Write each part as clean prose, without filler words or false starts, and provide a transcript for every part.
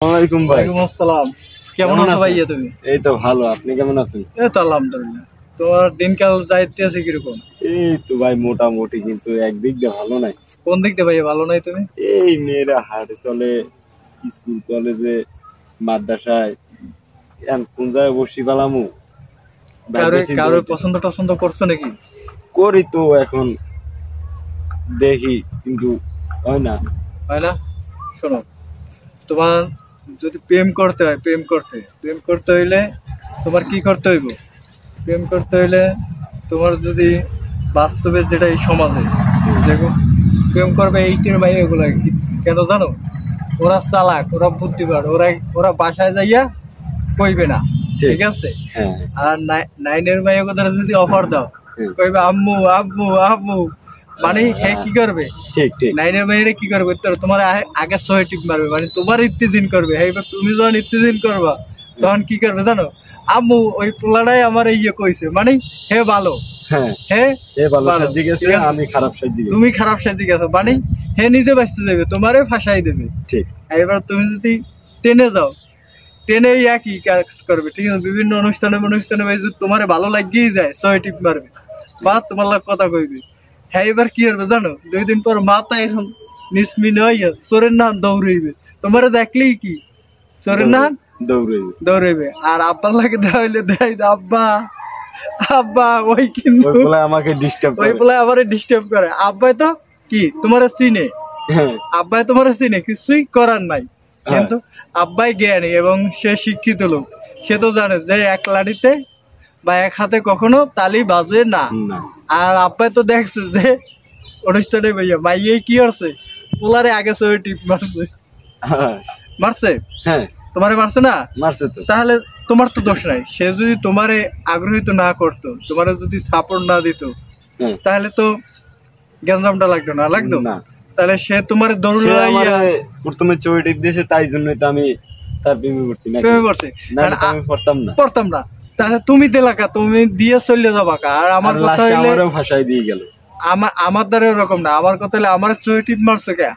ওয়ালাইকুম ভাই। ওয়ালাইকুম আসসালাম। কেমন আছো ভাইয়া তুমি? এই তো ভালো, আপনি কেমন আছেন? এই তো আলহামদুলিল্লাহ। তোমার দিনকাল যাইতে আছে কিরকম? এই তো ভাই মোটামুটি, কিন্তু একদিক দিয়ে ভালো নাই। কোন দিক দিয়ে ভাইয়া ভালো নাই তুমি? এই মেয়েরা হাটে চলে, স্কুল কলেজে, মাদ্রাসায়, এখন কোন জায়গায় বসি পালামু কারো পছন্দ টছন্দ করছো নাকি? করি তো, এখন দেখি কিন্তু হয় না। হয় না? শোনো, তোমার যদি প্রেম করতে হয়, প্রেম করতে হইলে তোমার কি করতে হইব? প্রেম করতে হইলে তোমার যদি বাস্তবে যেটা এই সমাজে দেখো প্রেম করবে এইটির ভাই এগুলো কেন জানো? ওরা চালাক, ওরা বুদ্ধিমান, ওরা বাসায় যাইয়া কইবে না, ঠিক আছে? হ্যাঁ আর নাইনের ভাই ওদের যদি অফার দাও কইবে আম্মু আব্বু আব্বু, মানে হে কি করবে? ঠিক ঠিক। নাইনের ভাইরে কি করবে? তোমার আগে সহে টিপ মারবে, মানে তোমার ইত্তেদিন করবে। হে তুমি যখন ইত্তেদিন করবা তখন কি করবে জানো? আম্মু ওই পোলাটাই আমার ইয়ে কইছে, মানে হে ভালো, হ্যাঁ হে ভালো ভালো, সাজি গেছে, আমি খারাপ সাজি গেছি। তুমি খারাপ সাজি গেছো, মানে হে নিজে বাঁচতে দেবে, তোমারে ফাঁসাই দেবে। ঠিক। এবার তুমি যদি টেনে যাও, টেনে একই কাজ করবে, ঠিক আছে? বিভিন্ন অনুষ্ঠানে তোমার ভালো লাগিয়েই যায় সহে টিপ মারবে বা তোমার লাগ কথা কইবে। হ্যাঁ, এবার কি করবে জানো? 2 দিন পর মাথা এরকম নিসমিন হইয়া চোরের নাম দৌড়াইবে, তোমার দেখলেই কি চোরের নাম দৌড়াইবে। আর আব্বার লাগে দেওয়া হইলে দেয় আব্বা আব্বা, ওই কিন্তু আমাকে ডিস্টার্ব ওই বলে আমারে ডিস্টার্ব করে। আব্বাই তো কি তোমার চিনে, আব্বাই তোমার চিনে, কিছুই করার নাই, কিন্তু আব্বাই জ্ঞানী এবং সে শিক্ষিত লোক, সে তো জানে যে এক লাড়িতে বা এক হাতে কখনো তালি বাজে না। আর আব্বাই তো দেখছে যে অনুষ্ঠানে ভাইয়া মাইয়ে কি করছে, পোলারে আগে সে টিপ মারছে, মারছে, হ্যাঁ তোমারে মারছে না? মারছে তো, তাহলে তোমার তো দোষ নাই। সে যদি তোমারে আগ্রহিত না করতো, তোমারে যদি সাপোর্ট না দিত, তাহলে তো গ্যাঞ্জামটা লাগতো না, লাগতো না। তাহলে সে তোমার দৌড় প্রথমে চোর টিপ দিয়েছে, তাই জন্যই তো আমি তার প্রেমে পড়ছি না, প্রেমে পড়ছি, আমি পড়তাম না। তাহলে তুমি দিলাকা, তুমি দিয়ে চলে যাবা কা? আর আমার কথা হইলে ভাষায় দিয়ে গেল, আমার দ্বারা ওরকম না। আমার কথা হলে আমার চোর টিপ মারছে কে?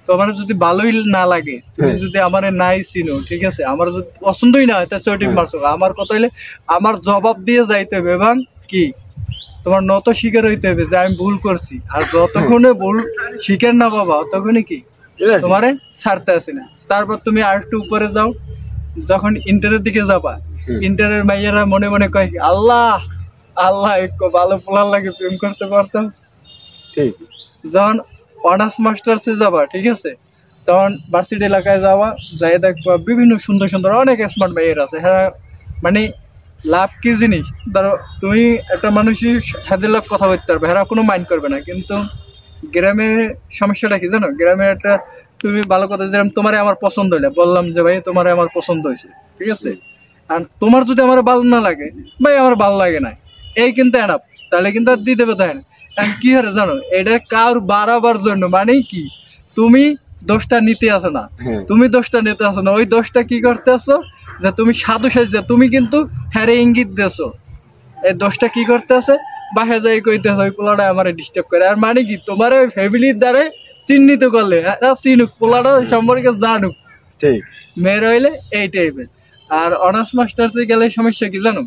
তোমার যদি ভালোই না লাগে, তুমি যদি আমার নাই চিনো, ঠিক আছে, আমার যদি পছন্দই না হয় তা চোর টিপ মারছো। আমার কথা হইলে আমার জবাব দিয়ে যাইতে হবে এবং কি তোমার নত স্বীকার হইতে হবে যে আমি ভুল করছি। আর যতক্ষণে ভুল স্বীকার না পাবা তখনই কি তোমারে ছাড়তে আসি না। তারপর তুমি আর একটু উপরে যাও, যখন ইন্টারের দিকে যাবা, ইন্টারের মাইয়ারা মনে মনে কয় আল্লাহ আল্লাহ একটু ভালো পোলার লাগে প্রেম করতে পারতাম। ঠিক, যখন অনার্স মাস্টার্সে যাবা, ঠিক আছে, তখন ভার্সিটি এলাকায় যাওয়া, যাই দেখবা বিভিন্ন সুন্দর সুন্দর অনেক স্মার্ট মাইয়ের আছে। হ্যাঁ, মানে লাভ কি জিনিস, ধরো তুমি একটা মানুষই হাজার লাখ কথা বলতে পারবে, এরা কোনো মাইন্ড করবে না। কিন্তু গ্রামে সমস্যাটা কি জানো? গ্রামে একটা তুমি ভালো কথা, যেরকম তোমার আমার পছন্দ হইলে বললাম যে ভাই তোমার আমার পছন্দ হয়েছে, ঠিক আছে, আর তোমার যদি আমার ভালো না লাগে, ভাই আমার ভালো লাগে না, এই কিন্তু এনাফ, তাহলে কিন্তু আর দিতে পেতে হয় না। কারণ কি হয় জানো, এটা কার বাড়াবার জন্য, মানে কি তুমি দোষটা নিতে আসো না, তুমি দোষটা নিতে আসো না, ওই দোষটা কি করতে আসো যে তুমি সাধু সাজে তুমি কিন্তু হ্যারে ইঙ্গিত দেছো, এই দোষটা কি করতে আছে বাসায় যাই কইতেছে ওই পোলাটা আমার ডিস্টার্ব করে। আর মানে কি তোমার ওই ফ্যামিলির দ্বারা চিহ্নিত করলে চিনুক, পোলাটা সম্পর্কে জানুক, ঠিক, মেয়ের হইলে এই টাইপের। আর অনার্স মাস্টার্সে গেলে সমস্যা কি জানো,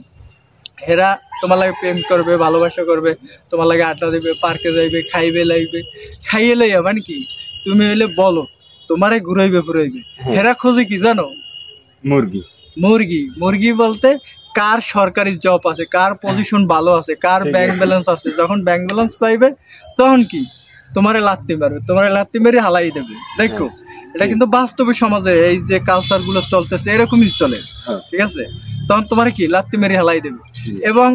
এরা তোমার লাগে প্রেম করবে, ভালোবাসা করবে, তোমার লাগে আড্ডা দিবে, পার্কে যাইবে, খাইবে লাইবে, খাইয়ে লাইয়া, মানে কি তুমি হইলে বলো তোমারে ঘুরাইবে ফুরাইবে। এরা খোঁজে কি জানো? মুরগি। মুরগি, মুরগি বলতে কার সরকারি জব আছে, কার পজিশন ভালো আছে, কার ব্যাংক ব্যালেন্স আছে। যখন ব্যাংক ব্যালেন্স পাইবে তখন কি তোমারে লাত্তি মারবে, তোমারে লাত্তি মেরে হালাই দেবে। দেখো এটা কিন্তু বাস্তবে সমাজে এই যে কালচার গুলো চলতেছে এরকমই চলে, ঠিক আছে, তখন তোমার কি লাত্তি মেরে হালাই দেবে। এবং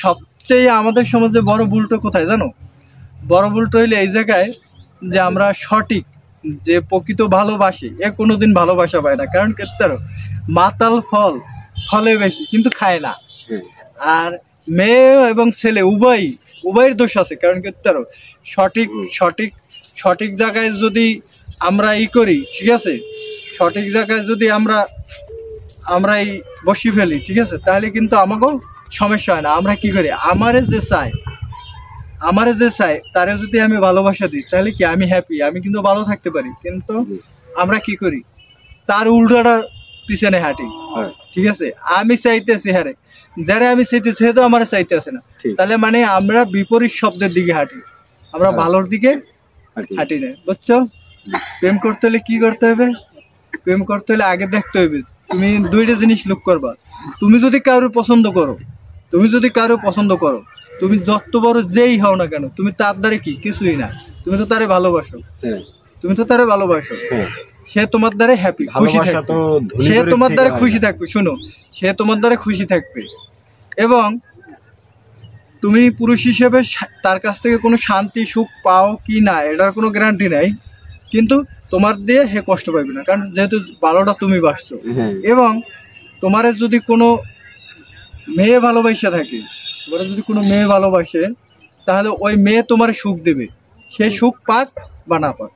সবচেয়ে আমাদের সমাজে বড় ভুলটা কোথায় জানো? বড় ভুলটা হইলে এই জায়গায় যে আমরা সঠিক যে প্রকৃত ভালোবাসি এ কোনোদিন ভালোবাসা পায় না। কারণ কেতারো মাতাল ফল ফলে বেশি কিন্তু খায় না। আর মেয়ে এবং ছেলে উভয়ের দোষ আছে। কারণ কেতারো সঠিক সঠিক সঠিক জায়গায় যদি আমরা করি, ঠিক আছে, সঠিক জায়গায় যদি আমরা বসি ফেলি, ঠিক আছে, তাহলে কিন্তু আমাকেও সমস্যা হয় না। আমরা কি করি, আমারে যে চাই তারে যদি আমি ভালোবাসা দিই তাহলে কি আমি হ্যাপি, আমি কিন্তু ভালো থাকতে পারি। কিন্তু আমরা কি করি, তার উল্টাটা পিছনে হাঁটি, হ্যাঁ, ঠিক আছে? আমি চাইতেছি হারে, যারা আমি চাইতেছি সে তো আমার চাইতেছে না, ঠিক। তাহলে মানে আমরা বিপরীত শব্দের দিকে হাঁটি, আমরা হ্যাঁ। ভালোর দিকে হাঁটি। হাঁটি না, বুঝছো? প্রেম করতে হলে কি করতে হবে? প্রেম করতে হলে আগে দেখতে হবে, তুমি দুইটা জিনিস লুক করবা। তুমি যদি কারো পছন্দ করো, তুমি যত বড় যেই হও না কেন, তুমি তার দ্বারে কি কিছুই না, তুমি তো তারে ভালোবাসো, হ্যাঁ, হ্যাঁ। সে তোমার দ্বারা হ্যাপি, খুশি ভালোবাসা থাকবে, তো ধনী সে গরিব তোমার থেকে দ্বারা হয় খুশি না। থাকবে, শোনো, সে তোমার দ্বারা খুশি থাকবে। এবং তুমি পুরুষ হিসেবে তার কাছ থেকে কোনো শান্তি সুখ পাও কি না এটার কোনো গ্যারান্টি নাই, কিন্তু তোমার দিয়ে হে কষ্ট পাইবে না, কারণ যেহেতু ভালোটা তুমি বাসছো। হ্যাঁ, এবং তোমারে যদি কোনো মেয়ে ভালোবাসা থাকে, তাহলে ওই মেয়ে তোমার সুখ দেবে, সে সুখ পাক বা না পাক।